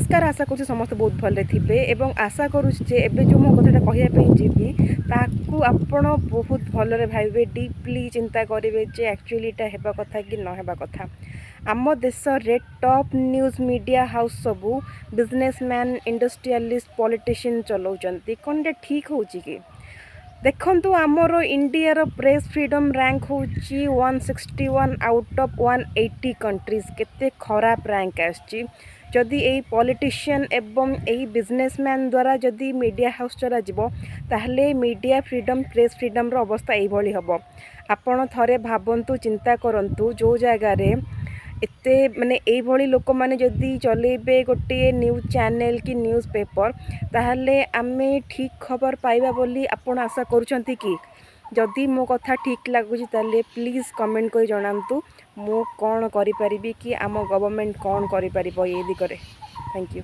नमस्कार आशा करूँ समस्त बहुत भले थे एवं आशा करूँ एबे जो मो कथा कहवाई जीवी ताकू आपण बहुत भलरे भावे डीपली चिंता करेंगे जे एक्चुअली इटा हेबा कथा कि न हेबा कथा। आम देश रे टॉप न्यूज मीडिया हाउस सबू बिजनेसमैन इंडस्ट्रियलिस्ट पॉलिटिशियन चलाउछंती कौन ठीक हो कि देखंतु आमर इंडिया प्रेस फ्रीडम रैंक होची 161 आउट ऑफ 180 कंट्रीज केते खराब रैंक आछि। जदि यही पॉलिटिशियन एवं यही बिजनेसमैन द्वारा जदि मीडिया हाउस चला जिवो ताहले मीडिया फ्रीडम प्रेस फ्रीडम रो अवस्था एभली हबो। आपण थरे भाबंतु चिंता करंतु जो जगार एते माने एभली लोक माने जदि चलेबे गोटे न्यूज चैनल कि न्यूज पेपर ताहले आमे ठीक खबर पाइबा बोली आपण आशा करूछंती कि जदि मो कथा ठीक लगुच ताले प्लीज कमेंट कर जनातु मु कौन करि परिबी कि आम गवर्नमेंट कौन करि परिबो ये दिगरे। Thank you.